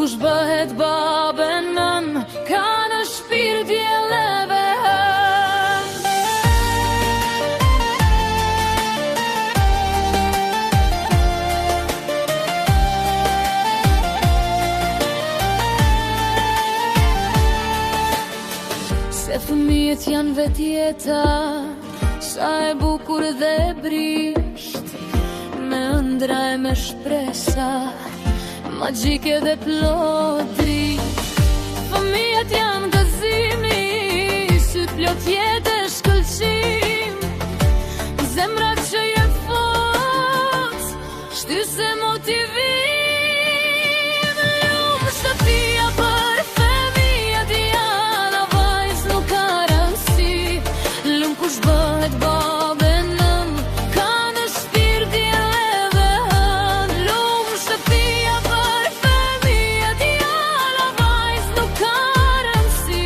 kush bëhet babë nën, ka në shpirt dielleve hën. Se fëmijët janë vetjeta, sa e bukur dhe brisht, me ëndra e me shpresa, magjike dhe plot dritë. Fëmijët janë gëzimi, sy plot jetë e shkëlqim, zemra që je fort, shtyse motivim. Lumë shtëpia për fëmijët janë, a vajz nuk ka rëndësi. Lumë kush bëhet babë nën, ka në shpirt dielleve hën. Lumë shtëpia për fëmijët janë, a vajz nuk ka rëndësi.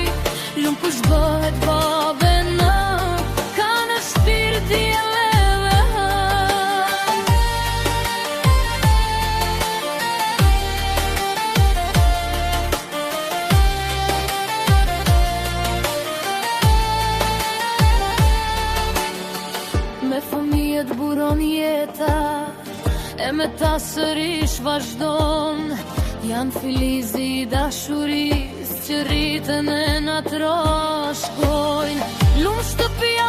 Lumë kush bëhet babë nën, ka në shpirt dielleve hën. Me fëmijët buron jeta, e me ta sërish vazhdon. Janë filizi i dashurisë që rritën e na trashkojnë. Lumë shtëpia